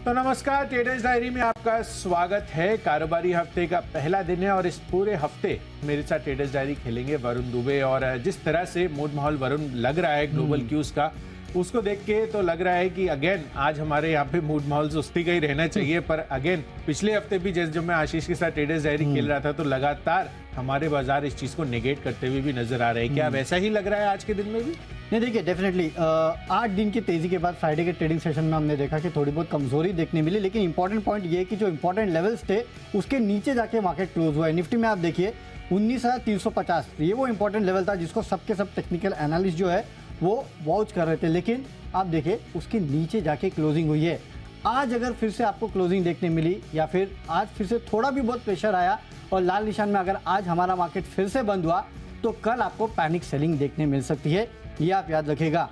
तो नमस्कार, traders diary में आपका स्वागत है। कारोबारी हफ्ते का पहला दिन है और इस पूरे हफ्ते मेरे साथ ट्रेडर्स डायरी खेलेंगे वरुण दुबे। और जिस तरह से मूड माहौल वरुण लग रहा है ग्लोबल क्यूज का, उसको देख के तो लग रहा है कि अगेन आज हमारे यहाँ पे मूड माहौल सुस्ती का ही रहना चाहिए। पर अगेन पिछले हफ्ते भी जैसे जब मैं आशीष के साथ ट्रेडर्स डायरी खेल रहा था तो लगातार हमारे बाजार इस चीज को नेगेट करते हुए भी नजर आ रहे हैं। क्या वैसा ही लग रहा है आज के दिन में भी? नहीं, देखिए डेफिनेटली 8 दिन की तेजी के बाद फ्राइडे के ट्रेडिंग सेशन में हमने देखा कि थोड़ी बहुत कमजोरी देखने मिली, लेकिन इंपॉर्टेंट पॉइंट ये है कि जो इंपॉर्टेंट लेवल्स थे उसके नीचे जाके मार्केट क्लोज हुआ है। निफ्टी में आप देखिए 19,350, ये वो इंपॉर्टेंट लेवल था जिसको सबके सब टेक्निकल एनालिस्ट जो है वो वॉच कर रहे थे, लेकिन आप देखिए उसके नीचे जाके क्लोजिंग हुई है। आज अगर फिर से आपको क्लोजिंग देखने मिली या फिर आज फिर से थोड़ा भी बहुत प्रेशर आया और लाल निशान में अगर आज हमारा मार्केट फिर से बंद हुआ तो कल आपको पैनिक सेलिंग देखने मिल सकती है, ये आप याद रखिएगा।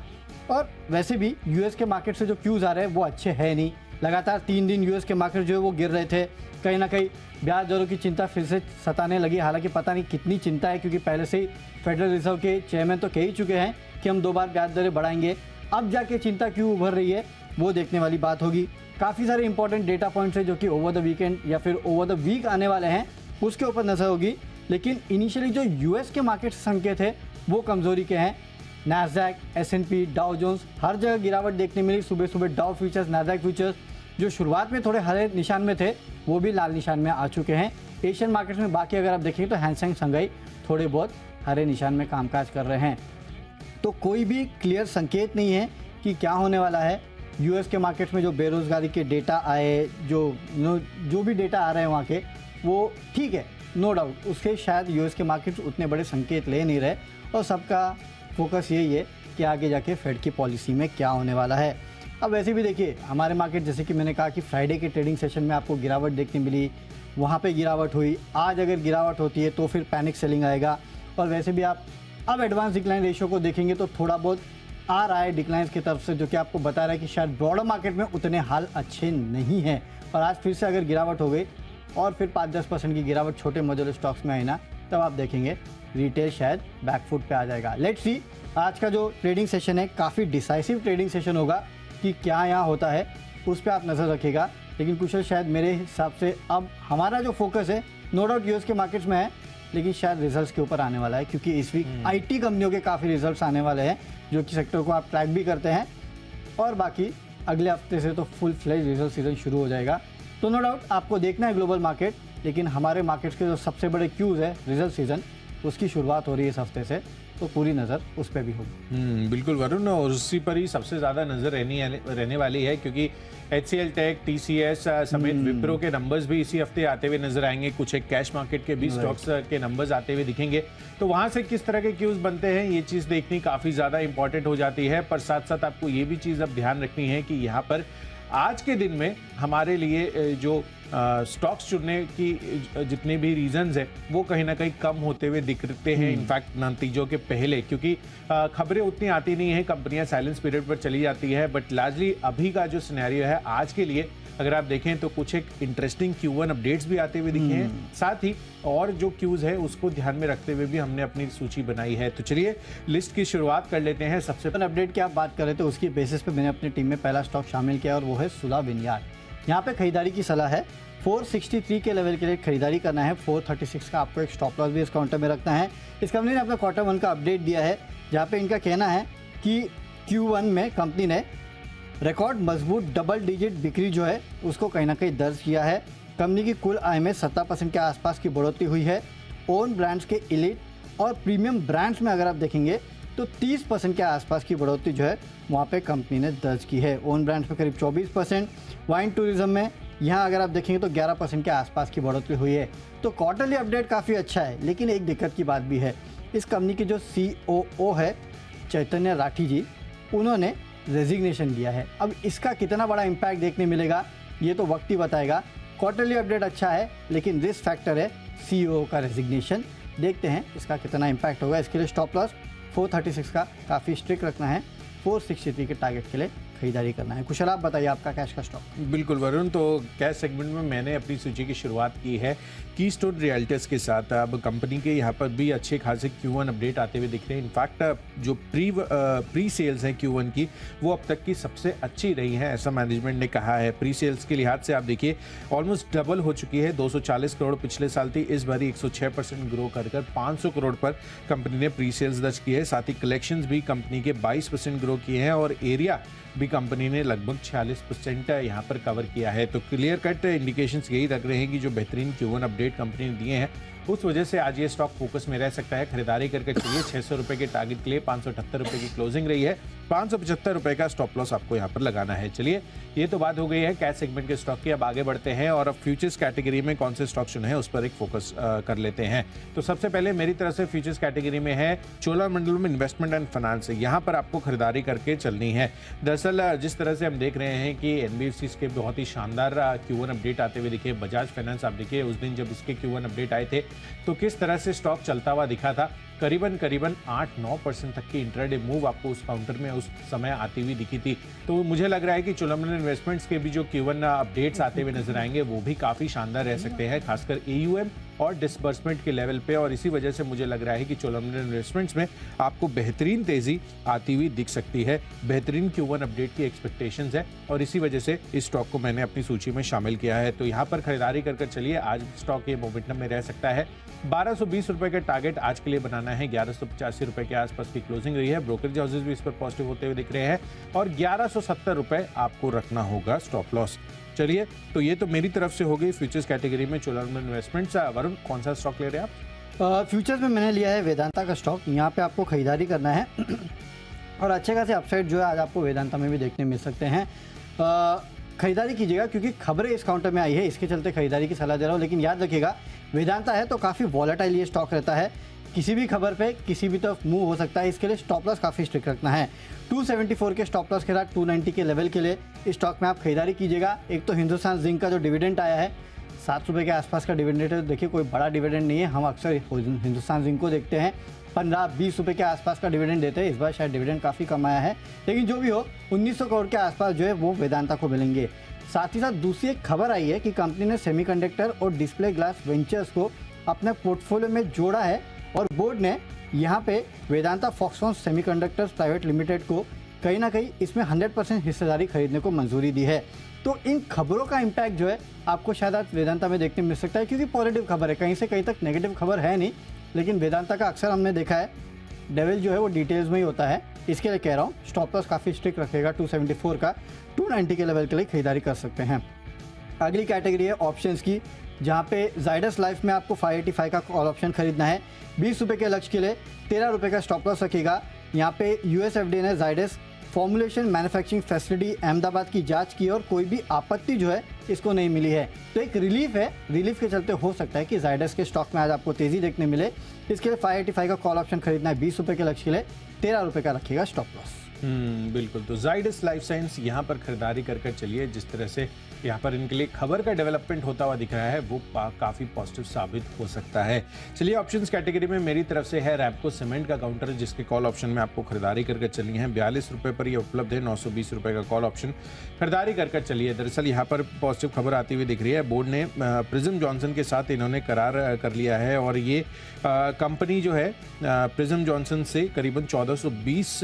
और वैसे भी यूएस के मार्केट से जो क्यूज आ रहे हैं वो अच्छे है नहीं। लगातार 3 दिन यूएस के मार्केट जो है वो गिर रहे थे। कहीं ना कहीं ब्याज दरों की चिंता फिर से सताने लगी। हालांकि पता नहीं कितनी चिंता है, क्योंकि पहले से ही फेडरल रिजर्व के चेयरमैन तो कह ही चुके हैं कि हम 2 बार ब्याज दरें बढ़ाएंगे। अब जाके चिंता क्यों उभर रही है वो देखने वाली बात होगी। काफ़ी सारे इंपॉर्टेंट डेटा पॉइंट्स है जो कि ओवर द वीकेंड या फिर ओवर द वीक आने वाले हैं, उसके ऊपर नजर होगी। लेकिन इनिशियली जो यूएस के मार्केट संकेत है वो कमजोरी के हैं। नैस्डैक, एस&पी, डाउ जोन्स हर जगह गिरावट देखने मिली। सुबह सुबह डाउ फ्यूचर्स, नैस्डैक फ्यूचर्स जो शुरुआत में थोड़े हरे निशान में थे वो भी लाल निशान में आ चुके हैं। एशियन मार्केट्स में बाकी अगर आप देखेंगे तो हैंगसेंग, संघाई थोड़े बहुत हरे निशान में कामकाज कर रहे हैं। तो कोई भी क्लियर संकेत नहीं है कि क्या होने वाला है। यूएस के मार्केट्स में जो बेरोजगारी के डेटा आए, जो भी डेटा आ रहे हैं वहाँ के, वो ठीक है, नो डाउट उसके शायद यूएस के मार्केट्स उतने बड़े संकेत ले नहीं रहे और सबका फोकस यही है कि आगे जाके फेड की पॉलिसी में क्या होने वाला है। अब वैसे भी देखिए हमारे मार्केट, जैसे कि मैंने कहा कि फ्राइडे के ट्रेडिंग सेशन में आपको गिरावट देखने मिली, वहाँ पे गिरावट हुई। आज अगर गिरावट होती है तो फिर पैनिक सेलिंग आएगा। और वैसे भी आप अब एडवांस डिक्लाइन रेशियो को देखेंगे तो थोड़ा बहुत आ रहा है डिक्लाइंस की तरफ से, जो कि आपको बता रहा है कि शायद ब्रॉडर मार्केट में उतने हाल अच्छे नहीं हैं। और आज फिर से अगर गिरावट हो गई और फिर 5-10% की गिरावट छोटे मॉड्यूलर स्टॉक्स में आई ना, तब आप देखेंगे रिटेल शायद बैकफुट पे आ जाएगा। लेट्स सी, आज का जो ट्रेडिंग सेशन है काफ़ी डिसाइसिव ट्रेडिंग सेशन होगा कि क्या यहाँ होता है, उस पर आप नज़र रखिएगा। लेकिन कुशल, शायद मेरे हिसाब से अब हमारा जो फोकस है नो डाउट यूएस के मार्केट्स में है, लेकिन शायद रिजल्ट्स के ऊपर आने वाला है, क्योंकि इस वीक आईटी कंपनियों के काफ़ी रिजल्ट्स आने वाले हैं जो कि सेक्टर को आप ट्रैक भी करते हैं। और बाकी अगले हफ्ते से तो फुल फ्लेज रिजल्ट सीजन शुरू हो जाएगा। तो नो डाउट आपको देखना है ग्लोबल मार्केट, लेकिन हमारे मार्केट्स के जो सबसे बड़े क्यूज है रिजल्ट सीजन, उसकी शुरुआत हो रही है इस हफ्ते से, तो पूरी नज़र उस पर भी होगी। बिल्कुल वरुण, और उसी पर ही सबसे ज़्यादा नज़र रहने वाली है, क्योंकि HCL टेक, TCS समेत विप्रो के नंबर्स भी इसी हफ्ते आते हुए नजर आएंगे। कुछ एक कैश मार्केट के भी स्टॉक्स के नंबर्स आते हुए दिखेंगे। तो वहां से किस तरह के क्यूज बनते हैं ये चीज़ देखनी काफ़ी ज़्यादा इंपॉर्टेंट हो जाती है। पर साथ साथ आपको ये भी चीज़ अब ध्यान रखनी है कि यहाँ पर आज के दिन में हमारे लिए जो स्टॉक्स चुनने की जितने भी रीजंस है वो कहीं ना कहीं कम होते हुए दिखते हैं इनफैक्ट नतीजों के पहले, क्योंकि खबरें उतनी आती नहीं है, कंपनियां साइलेंस पीरियड पर चली जाती है। बट लार्जली अभी का जो सिनेरियो है आज के लिए अगर आप देखें तो कुछ एक इंटरेस्टिंग Q1 अपडेट्स भी आते हुए दिखे हैं। साथ ही और जो क्यूज है उसको ध्यान में रखते हुए भी हमने अपनी सूची बनाई है। तो चलिए लिस्ट की शुरुआत कर लेते हैं। सबसे पहले अपडेट की आप बात कर रहे थे, उसकी बेसिस पे मैंने अपनी टीम में पहला स्टॉक शामिल किया और वो है सुला विनयार्ड। यहाँ पे खरीदारी की सलाह है। 463 के लेवल के लिए खरीदारी करना है। 436 का आपको एक स्टॉप लॉस भी इस काउंटर में रखना है। इस कंपनी ने अपना क्वार्टर 1 का अपडेट दिया है, जहाँ पे इनका कहना है कि Q1 में कंपनी ने रिकॉर्ड मजबूत डबल डिजिट बिक्री जो है उसको कहीं ना कहीं दर्ज किया है। कंपनी की कुल आय में 70% के आसपास की बढ़ोतरी हुई है। ओन ब्रांड्स के एलीट और प्रीमियम ब्रांड्स में अगर आप देखेंगे तो 30% के आसपास की बढ़ोतरी जो है वहाँ पे कंपनी ने दर्ज की है। ओन ब्रांड्स में करीब 24%, वाइन टूरिज्म में यहाँ अगर आप देखेंगे तो 11% के आसपास की बढ़ोतरी हुई है। तो क्वार्टरली अपडेट काफ़ी अच्छा है, लेकिन एक दिक्कत की बात भी है। इस कंपनी के जो COO है चैतन्य राठी जी, उन्होंने रेजिग्नेशन दिया है। अब इसका कितना बड़ा इम्पैक्ट देखने मिलेगा ये तो वक्त ही बताएगा। क्वार्टरली अपडेट अच्छा है, लेकिन रिस्क फैक्टर है CEO का रेजिग्नेशन। देखते हैं इसका कितना इम्पैक्ट होगा। इसके लिए स्टॉप लॉस 436 का काफ़ी स्ट्रिक्ट रखना है। 463 के टारगेट के लिए खरीदारी करना है। कुशल, आप बताइए आपका कैश का स्टॉक। बिल्कुल वरुण, तो कैश सेगमेंट में मैंने अपनी सूची की शुरुआत की है कीस्टोन रियल्टर्स के साथ। अब कंपनी के यहाँ पर भी अच्छे खासे Q1 अपडेट आते हुए दिख रहे हैं। इनफैक्ट जो प्री सेल्स है Q1 की, वो अब तक की सबसे अच्छी रही है, ऐसा मैनेजमेंट ने कहा है। प्री सेल्स के लिहाज से आप देखिए ऑलमोस्ट डबल हो चुकी है। 240 करोड़ पिछले साल थी, इस बार 106% ग्रो कर 500 करोड़ पर कंपनी ने प्री सेल्स दर्ज की है। साथ ही कलेक्शंस भी कंपनी के 22% ग्रो किए हैं और एरिया भी कंपनी ने लगभग 46% यहाँ पर कवर किया है। तो क्लियर कट इंडिकेशंस यही लग रहे हैं कि जो बेहतरीन Q1 अपडेट कंपनी ने दिए हैं उस वजह से आज ये स्टॉक फोकस में रह सकता है। खरीदारी करके चलिए 600 रुपए के टारगेट के लिए 578 रुपए की क्लोजिंग रही है। 575 रुपए का स्टॉप लॉस आपको यहाँ पर लगाना है। चलिए, ये तो बात हो गई है कैश सेगमेंट के स्टॉक की। अब आगे बढ़ते हैं और अब फ्यूचर्स कैटेगरी में कौन से स्टॉक चुने हैं उस पर एक फोकस कर लेते हैं। तो सबसे पहले मेरी तरफ से फ्यूचर्स कैटेगरी में है चोलामंडलम इन्वेस्टमेंट एंड फाइनेंस। यहाँ पर आपको खरीदारी करके चलनी है। दरअसल जिस तरह से हम देख रहे हैं कि NBFCs के बहुत ही शानदार Q1 अपडेट आते हुए दिखे। बजाज फाइनेंस आप देखिए उस दिन जब इसके Q1 अपडेट आए थे तो किस तरह से स्टॉक चलता हुआ दिखा था। करीबन 8-9% तक की इंट्राडे मूव आपको उस काउंटर में उस समय आती हुई दिखी थी। तो मुझे लग रहा है कि चोलामंडलम इन्वेस्टमेंट्स के भी जो Q1 अपडेट्स आते हुए नजर आएंगे वो भी काफी शानदार रह सकते हैं, खासकर AUM और डिसबर्समेंट के लेवल पे। और इसी वजह से मुझे लग रहा है कि चोलामंडलम इन्वेस्टमेंट्स में आपको बेहतरीन तेजी आती हुई दिख सकती है। बेहतरीन Q1 अपडेट की एक्सपेक्टेशंस है और इसी वजह से इस स्टॉक को मैंने अपनी सूची में शामिल किया है। तो यहाँ पर खरीदारी कर चलिए, आज स्टॉक ये मोमेंटम में रह सकता है। 1220 रुपए का टारगेट आज के लिए बनाना है। 1185 रुपए के आसपास की क्लोजिंग रही है। ब्रोकरेज हाउसेज भी इस पर पॉजिटिव होते हुए दिख रहे हैं और 1170 रुपए आपको रखना होगा स्टॉप लॉस। चलिए, तो ये तो मेरी तरफ से हो गई फ्यूचर्स कैटेगरी में चोलामंडलम इन्वेस्टमेंट्स। वरुण, कौन सा स्टॉक ले रहे हैं आप? फ्यूचर्स में मैंने लिया है वेदांता का स्टॉक। यहाँ पे आपको खरीदारी करना है और अच्छे खासे अपसाइड जो है आज आपको वेदांता में भी देखने मिल सकते हैं। खरीदारी कीजिएगा क्योंकि खबरें इस काउंटर में आई है, इसके चलते खरीदारी की सलाह दे रहा हूँ। लेकिन याद रखिएगा वेदांता है तो काफ़ी वॉलेटाइल ये स्टॉक रहता है, किसी भी खबर पे किसी भी तरफ मूव हो सकता है। इसके लिए स्टॉप लॉस काफ़ी स्ट्रिक्ट रखना है। 274 के स्टॉप लॉस के साथ 290 के लेवल के लिए इस स्टॉक में आप खरीदारी कीजिएगा। एक तो हिंदुस्तान जिंक का जो डिविडेंड आया है 7 रुपये के आसपास का डिविडेंड है। देखिए कोई बड़ा डिविडेंड नहीं है, हम अक्सर हिंदुस्तान जिंक को देखते हैं 15-20 रुपये के आसपास का डिविडेंड देते हैं। इस बार शायद डिविडेंड काफ़ी कम आया है, लेकिन जो भी हो 1900 करोड़ के आसपास जो है वो वेदांता को मिलेंगे। साथ ही साथ दूसरी एक खबर आई है कि कंपनी ने सेमीकंडक्टर और डिस्प्ले ग्लास वेंचर्स को अपने पोर्टफोलियो में जोड़ा है और बोर्ड ने यहाँ पे Vedanta Foxconn semiconductors private limited को कहीं ना कहीं इसमें 100% हिस्सेदारी खरीदने को मंजूरी दी है। तो इन खबरों का इम्पैक्ट जो है आपको शायद आज वेदांता में देखने मिल सकता है, क्योंकि पॉजिटिव खबर है, कहीं से कहीं तक नेगेटिव खबर है नहीं। लेकिन वेदांता का अक्सर हमने देखा है डेविल जो है वो डिटेल्स में ही होता है। इसके लिए कह रहा हूँ स्टॉप लॉस काफ़ी स्ट्रिक्ट रखेगा। 274 का 290 के लेवल के लिए खरीदारी कर सकते हैं। अगली कैटेगरी है ऑप्शंस की, जहाँ पे जाइडस लाइफ में आपको 585 का कॉल ऑप्शन खरीदना है। 20 रुपये के लक्ष्य के लिए 13 रुपये का स्टॉप लॉस रखेगा। यहाँ पे USFDA ने Zydus formulation manufacturing facility Ahmedabad की जांच की और कोई भी आपत्ति जो है इसको नहीं मिली है। तो एक रिलीफ है, रिलीफ के चलते हो सकता है कि जाइडस के स्टॉक में आज आपको तेजी देखने मिले। इसके लिए 585 का कॉल ऑप्शन खरीदना है। 20 रुपये के लक्ष्य के लिए 13 रुपये का रखिएगा स्टॉप लॉस। बिल्कुल, तो जाइडस लाइफ साइंस यहाँ पर खरीदारी कर चलिए। जिस तरह से यहाँ पर इनके लिए खबर का डेवलपमेंट होता हुआ दिख रहा है वो काफ़ी पॉजिटिव साबित हो सकता है। चलिए, ऑप्शंस कैटेगरी में मेरी तरफ से है रैपको सीमेंट का काउंटर, जिसके कॉल ऑप्शन में आपको खरीदारी कर चलनी है। 42 रुपये पर ये उपलब्ध है। 920 रुपये का कॉल ऑप्शन खरीदारी कर चलिए। दरअसल यहाँ पर पॉजिटिव खबर आती हुई दिख रही है। बोर्ड ने प्रिज्म जॉनसन के साथ इन्होंने करार कर लिया है और ये कंपनी जो है प्रिज्म जॉनसन से करीबन 1420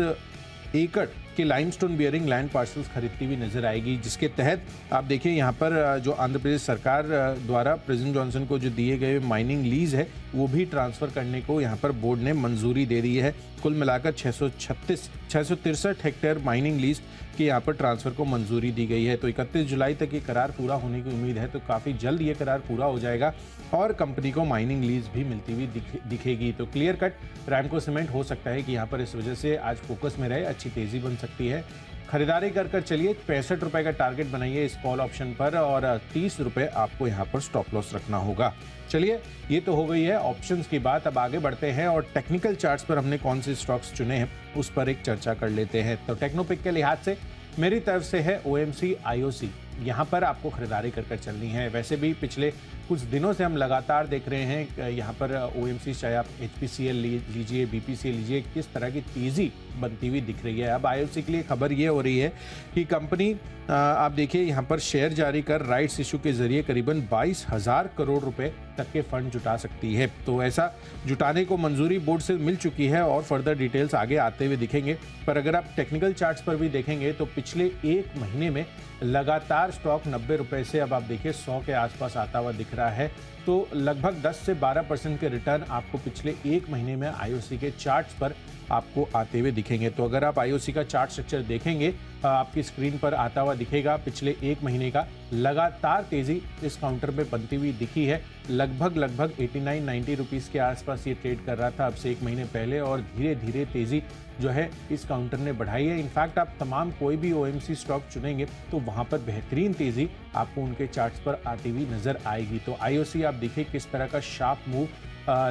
एकड़ के लाइमस्टोन बियरिंग लैंड पार्सल्स खरीदती हुई नजर आएगी, जिसके तहत आप देखिए यहाँ पर जो आंध्र प्रदेश सरकार द्वारा प्रिज्म जॉनसन को जो दिए गए माइनिंग लीज है वो भी ट्रांसफर करने को यहाँ पर बोर्ड ने मंजूरी दे दी है। कुल मिलाकर 663 हेक्टेयर माइनिंग लीज के यहाँ पर ट्रांसफर को मंजूरी दी गई है। तो 31 जुलाई तक ये करार पूरा होने की उम्मीद है। तो काफ़ी जल्द ये करार पूरा हो जाएगा और कंपनी को माइनिंग लीज भी मिलती हुई दिखेगी। तो क्लियर कट रैमको सीमेंट हो सकता है कि यहाँ पर इस वजह से आज फोकस में रहे, अच्छी तेजी बन सकती है। खरीदारी कर चलिए। 65 रुपये का टारगेट बनाइए इस कॉल ऑप्शन पर और 30 रुपये आपको यहाँ पर स्टॉप लॉस रखना होगा। चलिए, ये तो हो गई है ऑप्शंस की बात। अब आगे बढ़ते हैं और टेक्निकल चार्ट्स पर हमने कौन से स्टॉक्स चुने हैं उस पर एक चर्चा कर लेते हैं। तो टेक्नोपिक के लिहाज से मेरी तरफ से है OMC IOC। यहाँ पर आपको खरीदारी कर चलनी है। वैसे भी पिछले कुछ दिनों से हम लगातार देख रहे हैं यहाँ पर OMC, चाहे आप HPCL लीजिए, BPCL लीजिए, किस तरह की तेज़ी बनती हुई दिख रही है। अब IOC के लिए खबर ये हो रही है कि कंपनी आप देखिए यहाँ पर शेयर जारी कर राइट्स इशू के जरिए करीबन 22,000 करोड़ रुपए तक के फंड जुटा सकती है। तो ऐसा जुटाने को मंजूरी बोर्ड से मिल चुकी है और फर्दर डिटेल्स आगे आते हुए दिखेंगे। पर अगर आप टेक्निकल चार्ट्स पर भी देखेंगे तो पिछले एक महीने में लगातार स्टॉक 90 रुपए से अब आप देखिए 100 के आसपास आता हुआ दिख रहा है। तो लगभग 10 से 12% के रिटर्न आपको पिछले एक महीने में IOC के चार्ट्स पर आपको आते हुए दिखेंगे। तो अगर आप IOC का चार्ट स्ट्रक्चर देखेंगे, आपकी स्क्रीन पर आता हुआ दिखेगा। पिछले एक महीने का लगातार तेजी इस काउंटर में बनती हुई दिखी है। लगभग 89-90 रुपीस के आसपास ये ट्रेड कर रहा था अब से एक महीने पहले, और धीरे धीरे तेजी जो है इस काउंटर ने बढ़ाई है। इनफैक्ट आप तमाम कोई भी OMC स्टॉक चुनेंगे तो वहां पर बेहतरीन तेजी आपको उनके चार्ट्स पर आती हुई नजर आएगी। तो IOC आप देखिए किस तरह का शार्प मूव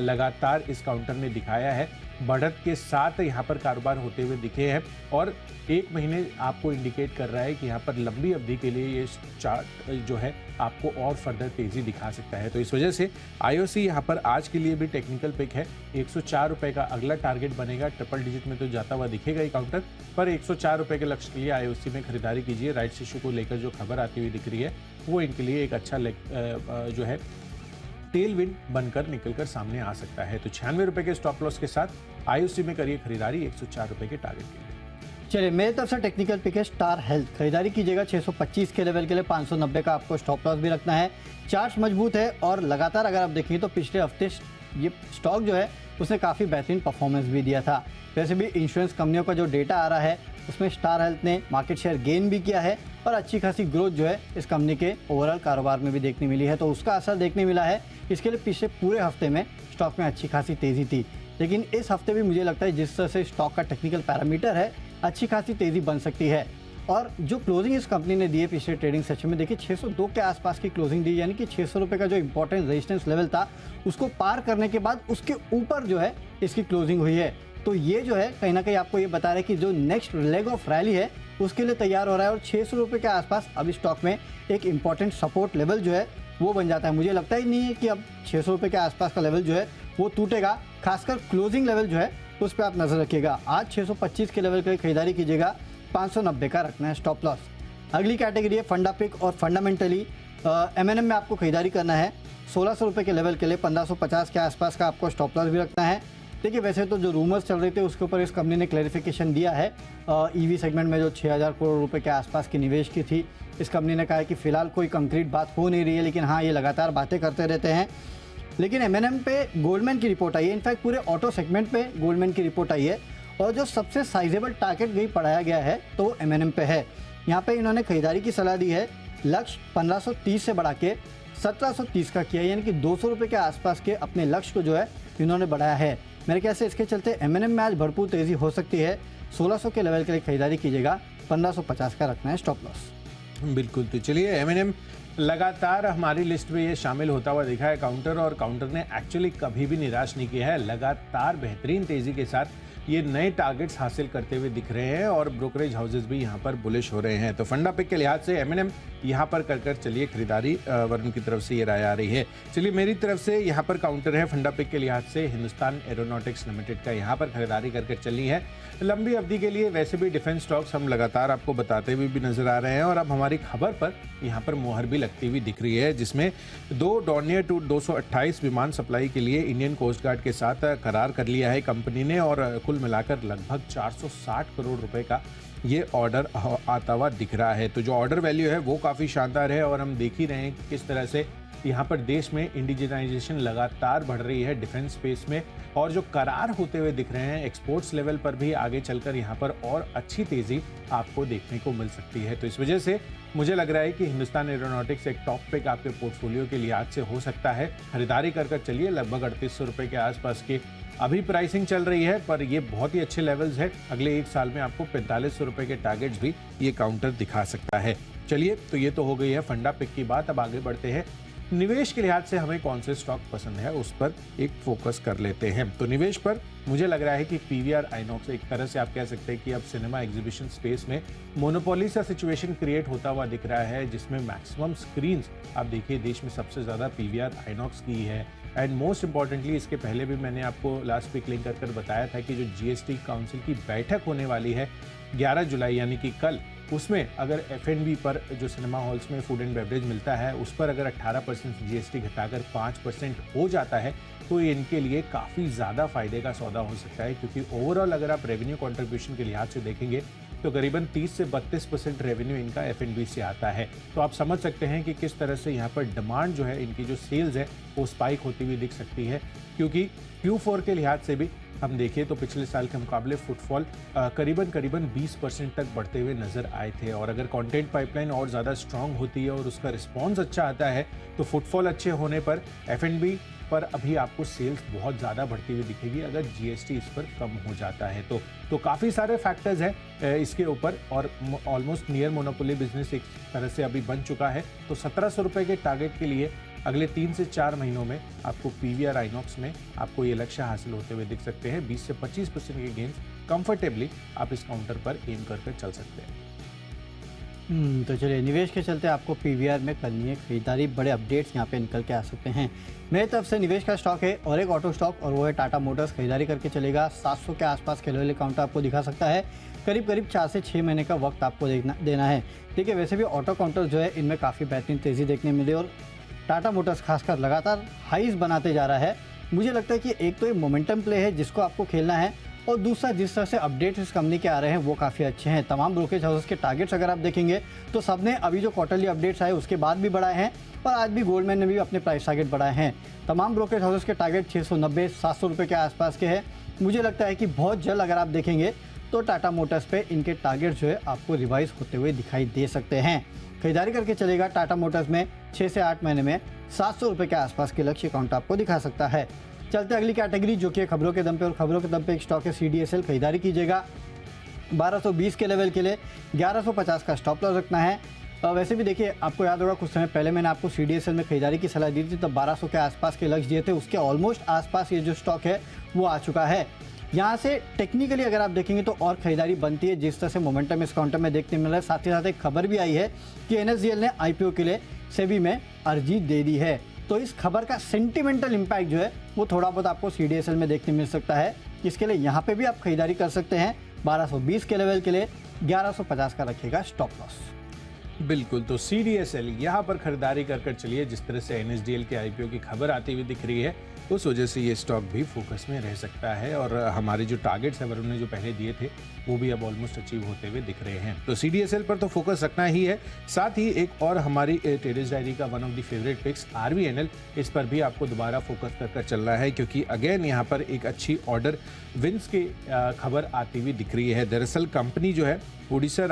लगातार इस काउंटर ने दिखाया है। बढ़त के साथ यहाँ पर कारोबार होते हुए दिखे हैं और एक महीने आपको इंडिकेट कर रहा है कि यहाँ पर लंबी अवधि के लिए ये चार्ट जो है आपको और फर्दर तेजी दिखा सकता है। तो इस वजह से IOC यहाँ पर आज के लिए भी टेक्निकल पिक है। 104 रुपए का अगला टारगेट बनेगा। ट्रिपल डिजिट में तो जाता हुआ दिखेगा ये काउंटर, पर 104 रुपए के लक्ष्य के लिए IOC में खरीदारी कीजिए। राइट्स इशू को लेकर जो खबर आती हुई दिख रही है वो इनके लिए एक अच्छा जो है टेल विंड बनकर निकलकर सामने आ सकता है। तो 96 रुपए के स्टॉप लॉस के साथ IOC में करिए खरीदारी 104 रुपए के टारगेट के लिए। चलिए, मेरी तरफ से टेक्निकल पिक है स्टार हेल्थ। खरीदारी कीजिएगा 625 के लेवल के लिए। 590 का आपको स्टॉप लॉस भी रखना है। चार्ट मजबूत है और लगातार अगर आप देखेंगे तो पिछले हफ्ते ये स्टॉक जो है उसने काफ़ी बेहतरीन परफॉर्मेंस भी दिया था। वैसे भी इंश्योरेंस कंपनियों का जो डेटा आ रहा है उसमें स्टार हेल्थ ने मार्केट शेयर गेन भी किया है और अच्छी खासी ग्रोथ जो है इस कंपनी के ओवरऑल कारोबार में भी देखने मिली है। तो उसका असर देखने मिला है। इसके लिए पिछले पूरे हफ्ते में स्टॉक में अच्छी खासी तेज़ी थी, लेकिन इस हफ्ते भी मुझे लगता है जिस तरह से स्टॉक का टेक्निकल पैरामीटर है अच्छी खासी तेज़ी बन सकती है। और जो क्लोजिंग इस कंपनी ने दी है पिछले ट्रेडिंग सेशन में, देखिए 602 के आसपास की क्लोजिंग दी, यानी कि 600 रुपये का जो इंपॉर्टेंट रेजिस्टेंस लेवल था उसको पार करने के बाद उसके ऊपर जो है इसकी क्लोजिंग हुई है। तो ये जो है कहीं ना कहीं आपको ये बता रहा है कि जो नेक्स्ट लेग ऑफ रैली है उसके लिए तैयार हो रहा है और 600 रुपये के आसपास अब स्टॉक में एक इंपॉर्टेंट सपोर्ट लेवल जो है वो बन जाता है। मुझे लगता ही नहीं है कि अब 600 रुपये के आसपास का लेवल जो है वो टूटेगा। खासकर क्लोजिंग लेवल जो है उस पर आप नज़र रखिएगा। आज 625 के लेवल की खरीदारी कीजिएगा। 590 का रखना है स्टॉप लॉस। अगली कैटेगरी है फंडा पिक और फंडामेंटली M&M में आपको खरीदारी करना है 1600 रुपये के लेवल के लिए। 1550 के आसपास का आपको स्टॉप लॉस भी रखना है। देखिए, वैसे तो जो रूमर्स चल रहे थे उसके ऊपर इस कंपनी ने क्लैरिफिकेशन दिया है। EV सेगमेंट में जो 6000 करोड़ रुपए के आसपास की निवेश की थी, इस कंपनी ने कहा है कि फिलहाल कोई कंक्रीट बात हो नहीं रही है, लेकिन हाँ ये लगातार बातें करते रहते हैं। लेकिन M&M पे गोल्डमैन की रिपोर्ट आई है। इनफैक्ट पूरे ऑटो सेगमेंट पे गोल्डमैन की रिपोर्ट आई है और जो सबसे साइजेबल टारगेट गई पढ़ाया गया है तो वो M&M पे है। यहाँ पे इन्होंने खरीदारी की सलाह दी है। लक्ष्य 1530 से बढ़ा के 1730 का किया, यानी कि 200 रुपये के आसपास के अपने लक्ष्य को जो है इन्होंने बढ़ाया है। मेरे ख्याल से इसके चलते M&M में आज भरपूर तेज़ी हो सकती है। 1600 के लेवल के लिए खरीदारी कीजिएगा। 1550 का रखना है स्टॉप लॉस। बिल्कुल। तो चलिए, M&M लगातार हमारी लिस्ट में ये शामिल होता हुआ दिखा है काउंटर, और काउंटर ने एक्चुअली कभी भी निराश नहीं किया है। लगातार बेहतरीन तेजी के साथ ये नए टारगेट्स हासिल करते हुए दिख रहे हैं और ब्रोकरेज हाउसेस भी यहाँ पर बुलिश हो रहे हैं। तो फंडा पिक के लिहाज से M&M यहाँ पर कर चलिए खरीदारी। वरुण की तरफ से ये राय आ रही है। चलिए, मेरी तरफ से यहाँ पर काउंटर है फंडा पिक के लिहाज से हिंदुस्तान एरोनॉटिक्स लिमिटेड का। यहाँ पर खरीदारी कर चलनी है लंबी अवधि के लिए। वैसे भी डिफेंस स्टॉक्स हम लगातार आपको बताते हुए भी नजर आ रहे हैं और अब हमारी खबर पर यहाँ पर मुहर भी लगती हुई दिख रही है, जिसमें 2 डॉर्नियर 228 विमान सप्लाई के लिए इंडियन कोस्ट गार्ड के साथ करार कर लिया है कंपनी ने, और कुल मिलाकर लगभग 460 करोड़ रुपए का ये ऑर्डर आता हुआ दिख रहा है। तो जो ऑर्डर वैल्यू है वो काफ़ी शानदार है और हम देख ही रहे हैं कि किस तरह से यहाँ पर देश में इंडिजिनाइजेशन लगातार बढ़ रही है डिफेंस स्पेस में, और जो करार होते हुए दिख रहे हैं एक्सपोर्ट्स लेवल पर भी आगे चलकर यहाँ पर और अच्छी तेज़ी आपको देखने को मिल सकती है। तो इस वजह से मुझे लग रहा है कि हिंदुस्तान एरोनॉटिक्स एक टॉप पिक आपके पोर्टफोलियो के लिहाज से हो सकता है। खरीदारी कर चलिए। लगभग 3800 रुपये के आसपास की अभी प्राइसिंग चल रही है, पर ये बहुत ही अच्छे लेवल्स है। अगले एक साल में आपको 4500 रुपये के टारगेट्स भी ये काउंटर दिखा सकता है। चलिए, तो ये तो हो गई है फंडा पिक की बात। अब आगे बढ़ते हैं निवेश के लिहाज से हमें कौन से स्टॉक पसंद है उस पर एक फोकस कर लेते हैं। तो निवेश पर मुझे लग रहा है कि पीवीआर आइनॉक्स एक तरह से आप कह सकते हैं कि अब सिनेमा एग्जीबिशन स्पेस में मोनोपोली सा सिचुएशन क्रिएट होता हुआ दिख रहा है, जिसमें मैक्सिमम स्क्रीन्स आप देखिए देश में सबसे ज़्यादा पीवीआर आइनॉक्स की है। एंड मोस्ट इंपॉर्टेंटली इसके पहले भी मैंने आपको लास्ट वीक लिंक कर बताया था कि जो जीएसटी काउंसिल की बैठक होने वाली है 11 जुलाई यानी कि कल, उसमें अगर F&B पर जो सिनेमा हॉल्स में फूड एंड बेवरेज मिलता है उस पर अगर 18% जीएसटी घटाकर 5% हो जाता है तो ये इनके लिए काफ़ी ज़्यादा फायदे का सौदा हो सकता है, क्योंकि ओवरऑल अगर आप रेवेन्यू कंट्रीब्यूशन के लिहाज से देखेंगे तो करीबन 30 से 32% रेवेन्यू इनका F&B से आता है। तो आप समझ सकते हैं कि किस तरह से यहाँ पर डिमांड जो है, इनकी जो सेल्स है वो स्पाइक होती हुई दिख सकती है, क्योंकि Q4 के लिहाज से भी हम देखें तो पिछले साल के मुकाबले फुटफॉल करीबन 20% तक बढ़ते हुए नजर आए थे। और अगर कंटेंट पाइपलाइन और ज़्यादा स्ट्रांग होती है और उसका रिस्पॉन्स अच्छा आता है तो फुटफॉल अच्छे होने पर F&B पर अभी आपको सेल्स बहुत ज़्यादा बढ़ती हुई दिखेगी अगर जीएसटी इस पर कम हो जाता है तो काफ़ी सारे फैक्टर्स हैं इसके ऊपर, और ऑलमोस्ट नियर मोनोपोली बिजनेस एक तरह से अभी बन चुका है। तो 1700 रुपये के टारगेट के लिए अगले 3 से 4 महीनों में आपको पीवीआर आइनॉक्स में आपको ये लक्ष्य हासिल होते हुए दिख सकते हैं। 20 से 25% के गेंस कंफर्टेबली आप इस काउंटर पर एम कर चल सकते हैं। तो चलिए, निवेश के चलते आपको पीवीआर में करनी है खरीदारी, बड़े अपडेट्स यहाँ पे निकल के आ सकते हैं। मेरी तरफ से निवेश का स्टॉक है और एक ऑटो स्टॉक, और वो है टाटा मोटर्स। खरीदारी करके चलेगा 700 के आसपास के लेवल काउंटर आपको दिखा सकता है। करीब 4 से 6 महीने का वक्त आपको देना है। देखिए, वैसे भी ऑटो काउंटर जो है इनमें काफ़ी बेहतरीन तेज़ी देखने मिली, और टाटा मोटर्स खासकर लगातार हाईज बनाते जा रहा है। मुझे लगता है कि एक तो ये मोमेंटम प्ले है जिसको आपको खेलना है, और दूसरा जिस तरह से अपडेट्स इस कंपनी के आ रहे हैं वो काफ़ी अच्छे हैं। तमाम ब्रोकरेज हाउसेस के टारगेट्स अगर आप देखेंगे तो सबने अभी जो क्वार्टरली अपडेट्स आए उसके बाद भी बढ़ाए हैं, और आज भी गोल्डमैन ने भी अपने प्राइस टारगेट बढ़ाए हैं। तमाम ब्रोकरेज हाउसेस के टारगेट 690-700 रुपये के आसपास के हैं। मुझे लगता है कि बहुत जल्द अगर आप देखेंगे तो टाटा मोटर्स पे इनके टारगेट जो है आपको रिवाइज होते हुए दिखाई दे सकते हैं। खरीदारी करके चलेगा टाटा मोटर्स में 6 से 8 महीने में 700 रुपये के आसपास के लक्ष्य काउंट आपको दिखा सकता है। चलते अगली कैटेगरी जो कि खबरों के दम पे, और खबरों के दम पे एक स्टॉक है CDSL। खरीदारी कीजिएगा 1220 के लेवल के लिए 1150 का स्टॉप लॉस रखना है। वैसे भी देखिए, आपको याद होगा कुछ समय पहले मैंने आपको CDSL में खरीदारी की सलाह दी थी, तब 1200 के आसपास के लक्ष्य दिए थे। उसके ऑलमोस्ट आसपास ये जो स्टॉक है वो आ चुका है। यहाँ से टेक्निकली अगर आप देखेंगे तो और खरीदारी बनती है, जिस तरह से मोमेंटम इस काउंटर में देखने मिल रहा है। साथ ही साथ एक खबर भी आई है कि NSDL ने IPO के लिए सेबी में अर्जी दे दी है। तो इस खबर का सेंटिमेंटल इम्पैक्ट जो है वो थोड़ा बहुत आपको CDSL में देखने मिल सकता है। इसके लिए यहाँ पे भी आप खरीदारी कर सकते हैं। 1220 के लेवल के लिए 1150 का रखेगा स्टॉप लॉस। बिल्कुल, तो CDSL यहाँ पर खरीदारी कर चलिए। जिस तरह से NSDL के IPO की खबर आती हुई दिख रही है उस वजह से ये स्टॉक भी फोकस में रह सकता है, और हमारे जो टारगेट्स हैं वरुण ने जो पहले दिए थे वो भी अब ऑलमोस्ट अचीव होते हुए दिख रहे हैं। तो CDSL पर तो फोकस रखना ही है। साथ ही एक और हमारी ट्रेडर्स डायरी का one of the favourite picks RVNL, इस पर भी आपको दोबारा फोकस कर चलना है, क्योंकि अगेन यहाँ पर एक अच्छी ऑर्डर विंस की खबर आती हुई दिख रही है। दरअसल कंपनी जो है उड़ीसा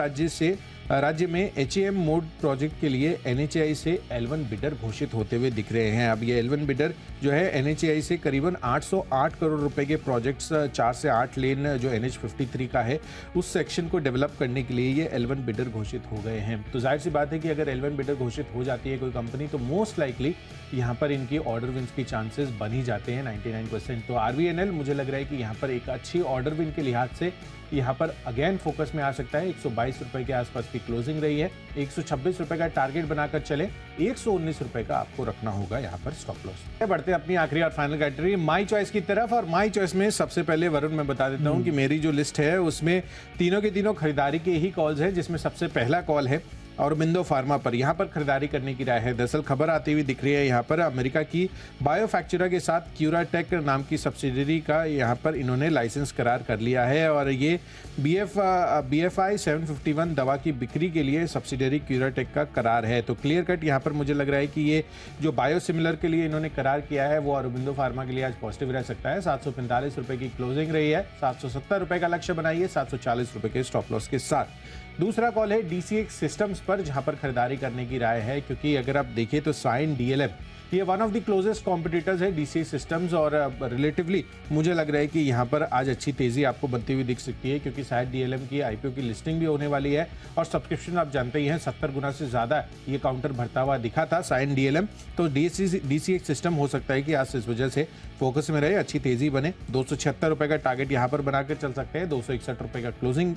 राज्य में HAM मोड प्रोजेक्ट के लिए NHAI से L1 बिडर घोषित होते हुए दिख रहे हैं। अब ये L1 बिडर जो है NHAI से करीबन 808 करोड़ रुपए के प्रोजेक्ट्स 4 से 8 लेन जो NH53 का है उस सेक्शन को डेवलप करने के लिए ये L1 बिडर घोषित हो गए हैं। तो जाहिर सी बात है कि अगर L1 बिडर घोषित हो जाती है कोई कंपनी तो मोस्ट लाइकली यहाँ पर इनकी ऑर्डर विंस की चांसेस बन ही जाते हैं 99%। तो RVNL मुझे लग रहा है कि यहाँ पर एक अच्छी ऑर्डर विन के लिहाज से यहाँ पर अगेन फोकस में आ सकता है। 122 रुपए के आसपास की क्लोजिंग रही है। 126 रुपए का टारगेट बनाकर चले, 119 रुपए का आपको रखना होगा यहाँ पर स्टॉप लॉस। बढ़ते हैं अपनी आखिरी और फाइनल कैटेगरी माई चॉइस की तरफ, और माई चॉइस में सबसे पहले वरुण मैं बता देता हूँ कि मेरी जो लिस्ट है उसमें तीनों के तीनों खरीदारी के ही कॉल्स है, जिसमें सबसे पहला कॉल है औरोबिंदो फार्मा पर। यहाँ पर खरीदारी करने की राय है। दरअसल खबर आती हुई दिख रही है यहाँ पर अमेरिका की बायोफैक्चरा के साथ क्यूराटेक नाम की सब्सिडरी का यहाँ पर इन्होंने लाइसेंस करार कर लिया है, और ये BFI 751 दवा की बिक्री के लिए सब्सिडरी क्यूराटेक का करार है। तो क्लियर कट यहाँ पर मुझे लग रहा है कि ये जो बायोसिमिलर के लिए इन्होंने करार किया है वो औरोबिंदो फार्मा के लिए आज पॉजिटिव रह सकता है। 745 रुपए की क्लोजिंग रही है। 770 रुपए का लक्ष्य बनाइए 740 रुपए के स्टॉप लॉस के साथ। दूसरा कॉल है DCX सिस्टम्स पर, जहां पर खरीदारी करने की राय है, क्योंकि अगर आप देखिए तो साइन DLM ये one of the closest competitors है DCX सिस्टम्स, और रिलेटिवली मुझे लग रहा है कि यहाँ पर आज अच्छी तेजी आपको बनती हुई दिख सकती है, क्योंकि शायद DLM की IPO की लिस्टिंग भी होने वाली है और सब्सक्रिप्शन आप जानते ही हैं 70 गुना से ज्यादा ये काउंटर भरता हुआ दिखा था साइन DLM। तो DCX सिस्टम हो सकता है कि आज इस वजह से फोकस में रहे, अच्छी तेजी बने। 276 रुपए का टारगेट यहाँ पर बनाकर चल सकते हैं, 261 रुपए का क्लोजिंग,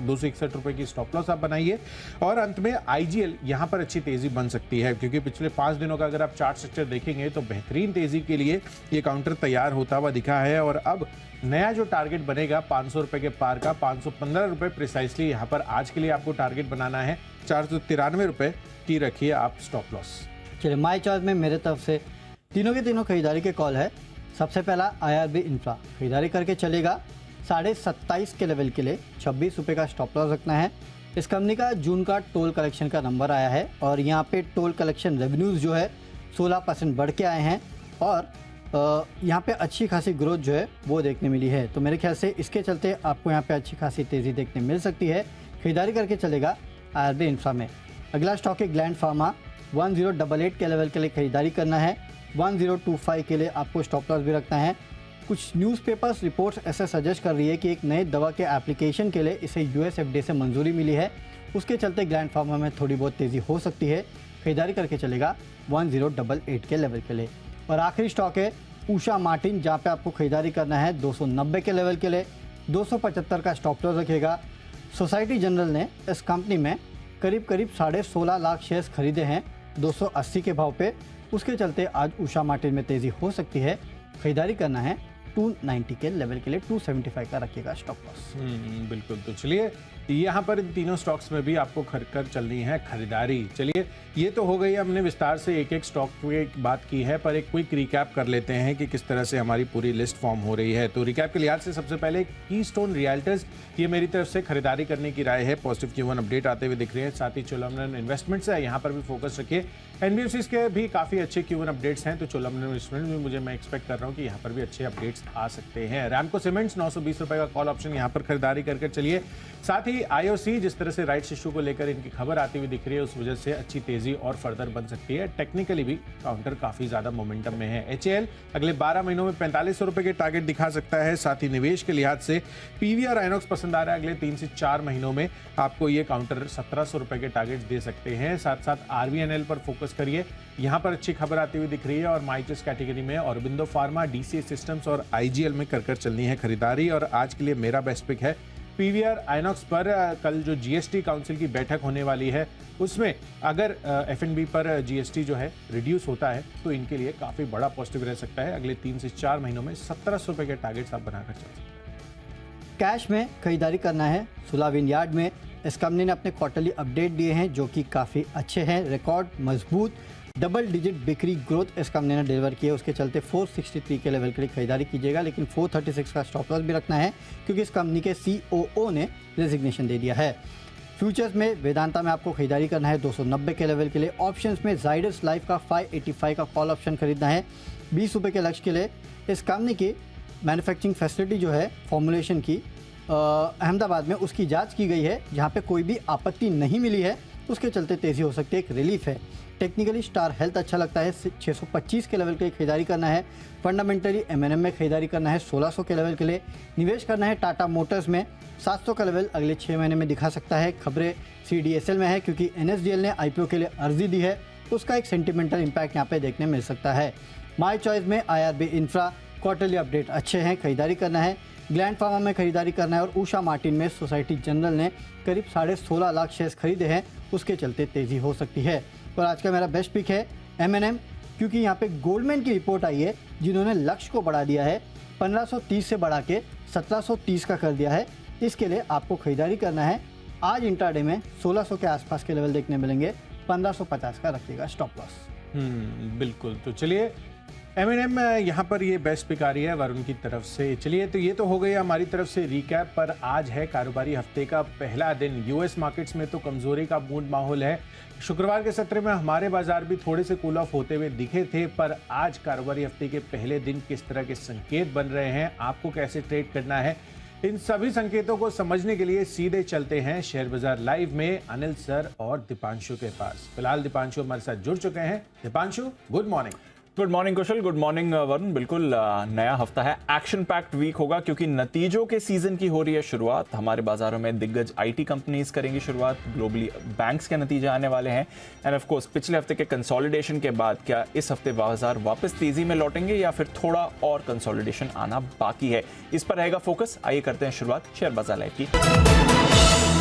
261 रुपए की स्टॉप लॉस आप बनाइए। और अंत में IGL यहाँ पर अच्छी तेजी बन सकती है, क्योंकि पिछले 5 दिनों का अगर आप चार्ट स्ट्रक्चर देखेंगे तो बेहतरीन तेजी के लिए ये काउंटर तैयार होता हुआ दिखा है। और अब नया जो टारगेट बनेगा 500 रुपए के पार का, 515 रुपए प्रिसाइसली यहाँ पर आज के लिए आपको टारगेट बनाना है। 493 रुपए की रखिए आप स्टॉप लॉस। चलिए, माय चॉइस में मेरे तरफ से तीनों के तीनों खरीदारी के कॉल है। सबसे पहला IRB इंफ्रा खरीदारी करके चलेगा 27.5 के लेवल के लिए 26 रुपये का स्टॉप लॉस रखना है। इस कंपनी का जून का टोल कलेक्शन का नंबर आया है और यहाँ पे टोल कलेक्शन रेवेन्यूज़ जो है 16% बढ़ के आए हैं और यहाँ पे अच्छी खासी ग्रोथ जो है वो देखने मिली है। तो मेरे ख्याल से इसके चलते आपको यहाँ पे अच्छी खासी तेज़ी देखने मिल सकती है। खरीदारी करके चलेगा IRB इंफ्रा में। अगला स्टॉक है ग्लैंड फार्मा, 1088 के लेवल के लिए खरीदारी करना है, 1025 के लिए आपको स्टॉप लॉस भी रखना है। कुछ न्यूज़पेपर्स रिपोर्ट्स ऐसे सजेस्ट कर रही है कि एक नए दवा के एप्लीकेशन के लिए इसे US FDA से मंजूरी मिली है, उसके चलते ग्लैंड फार्मा में थोड़ी बहुत तेज़ी हो सकती है। खरीदारी करके चलेगा 1088 के लेवल के लिए। और आखिरी स्टॉक है उषा मार्टिन, जहाँ पे आपको खरीदारी करना है 290 के लेवल के लिए, 275 का स्टॉप लॉस रखेगा। सोसाइटी जनरल ने इस कंपनी में करीब 16.5 लाख शेयर्स खरीदे हैं 280 के भाव पे, उसके चलते आज उषा मार्टिन में तेज़ी हो सकती है। खरीदारी करना है 290 के लेवल के लिए, 275 का रखिएगा स्टॉप लॉस। बिल्कुल। तो चलिए, यहाँ पर इन तीनों स्टॉक्स में भी आपको कर चलनी है खरीदारी। चलिए, ये तो हो गई, हमने विस्तार से एक एक स्टॉक की बात की है, पर एक क्विक रिकैप कर लेते हैं कि किस तरह से हमारी पूरी लिस्ट फॉर्म हो रही है। तो रिकैप के लिहाज से सबसे पहले कीस्टोन रियल्टर्स, ये मेरी तरफ से खरीदारी करने की राय है। पॉजिटिव Q1 अपडेट आते हुए दिख रहे हैं। साथ ही चोलामंडलम इन्वेस्टमेंट्स है, यहाँ पर भी फोकस रखिए। NBFCs के भी काफ़ी अच्छे Q1 अपडेट्स हैं, तो चोलामंडलम इन्वेस्टमेंट में मैं एक्सपेक्ट कर रहा हूँ कि यहाँ पर भी अच्छे अपडेट्स आ सकते हैं। रैमको सीमेंट्स 920 रुपए का कॉल ऑप्शन यहाँ पर खरीदारी करके चलिए। साथ ही IOC, जिस तरह से राइट्स इशू को लेकर इनकी खबर आती हुई दिख रही है, उस वजह से अच्छी तेजी और फर्दर बन सकती है। टेक्निकली भी काउंटर काफी ज्यादा मोमेंटम में है। HAL अगले 12 महीनों में 4500 रुपए के टारगेट दिखा सकता है। साथ ही निवेश के लिहाज से PVR आइनॉक्स पसंद आ रहा है, अगले 3 से 4 महीनों में आपको ये काउंटर 1700 रुपए के टारगेट दे सकते हैं। साथ साथ RVNL पर फोकस करिए, यहाँ पर अच्छी खबर आती हुई दिख रही है। और माइचेस कैटेगरी में ऑरोबिंदो फार्मा, DCX सिस्टम्स और IGL में कर चलनी है खरीदारी। और आज के लिए मेरा बेस्ट पिक है PVR आइनॉक्स पर। कल जो GST काउंसिल की बैठक होने वाली है, उसमें अगर F&B पर GST जो है रिड्यूस होता है तो इनके लिए काफ़ी बड़ा पॉजिटिव रह सकता है। अगले 3 से 4 महीनों में 1700 रुपए के टारगेट्स आप बनाकर चल सकते हैं। कैश में खरीदारी करना है सुला विनयार्ड में। इस कंपनी ने अपने क्वार्टरली अपडेट दिए हैं जो कि काफ़ी अच्छे हैं। रिकॉर्ड मजबूत डबल डिजिट बिक्री ग्रोथ इस कंपनी ने डिलीवर की है, उसके चलते 463 के लेवल के लिए खरीदारी कीजिएगा, लेकिन 436 का स्टॉप लॉस भी रखना है क्योंकि इस कंपनी के COO ने रेजिग्नेशन दे दिया है। फ्यूचर्स में वेदांता में आपको खरीदारी करना है 290 के लेवल के लिए। ऑप्शंस में जाइडस लाइफ का 585 का कॉल ऑप्शन खरीदना है 20 रुपये के लक्ष्य के लिए। इस कंपनी की मैन्युफैक्चरिंग फैसिलिटी जो है फॉर्मुलेशन की अहमदाबाद में, उसकी जांच की गई है, जहां पे कोई भी आपत्ति नहीं मिली है, उसके चलते तेज़ी हो सकती है, एक रिलीफ है। टेक्निकली स्टार हेल्थ अच्छा लगता है, 625 के लेवल के लिए खरीदारी करना है। फंडामेंटली M&M में खरीदारी करना है 1600 के लेवल के लिए। निवेश करना है टाटा मोटर्स में, 700 का लेवल अगले 6 महीने में दिखा सकता है। खबरें CDSL में है क्योंकि NSDL ने IPO के लिए अर्जी दी है, तो उसका एक सेंटिमेंटल इम्पैक्ट यहाँ पे देखने मिल सकता है। माई चॉइस में IRB इंफ्रा, क्वार्टरली अपडेट अच्छे हैं, खरीदारी करना है। ग्लैंड फार्मा में खरीदारी करना है और उषा मार्टिन में सोसाइटी जनरल ने करीब 16.5 लाख शेयर्स खरीदे हैं, उसके चलते तेज़ी हो सकती है। और आज का मेरा बेस्ट पिक है M&M, क्योंकि यहाँ पे गोल्डमैन की रिपोर्ट आई है जिन्होंने लक्ष्य को बढ़ा दिया है, 1530 से बढ़ा के 1730 का कर दिया है। इसके लिए आपको खरीदारी करना है। आज इंट्राडे में 1600 के आसपास के लेवल देखने मिलेंगे, 1550 का रखिएगा स्टॉप लॉस। बिल्कुल। तो चलिए, M&M यहाँ पर ये बेस्ट पिक आ रही है वरुण की तरफ से। चलिए, तो ये तो हो गई हमारी तरफ से रिकैप, पर आज है कारोबारी हफ्ते का पहला दिन। US मार्केट्स में तो कमजोरी का मूड माहौल है। शुक्रवार के सत्र में हमारे बाजार भी थोड़े से कूल ऑफ होते हुए दिखे थे, पर आज कारोबारी हफ्ते के पहले दिन किस तरह के संकेत बन रहे हैं, आपको कैसे ट्रेड करना है, इन सभी संकेतों को समझने के लिए सीधे चलते हैं शेयर बाजार लाइव में अनिल सर और दीपांशु के पास। फिलहाल दीपांशु हमारे साथ जुड़ चुके हैं। Deepanshu, good morning. Good morning Kushal, good morning Varun. बिल्कुल नया हफ्ता है, एक्शन पैक्ड वीक होगा क्योंकि नतीजों के सीजन की हो रही है शुरुआत। हमारे बाजारों में दिग्गज आईटी कंपनीज करेंगी शुरुआत, ग्लोबली बैंक्स के नतीजे आने वाले हैं एंड ऑफ कोर्स पिछले हफ्ते के कंसोलिडेशन के बाद क्या इस हफ्ते बाजार वापस तेजी में लौटेंगे या फिर थोड़ा और कंसोलिडेशन आना बाकी है, इस पर रहेगा फोकस। आइए करते हैं शुरुआत शेयर बाजार लाइव की।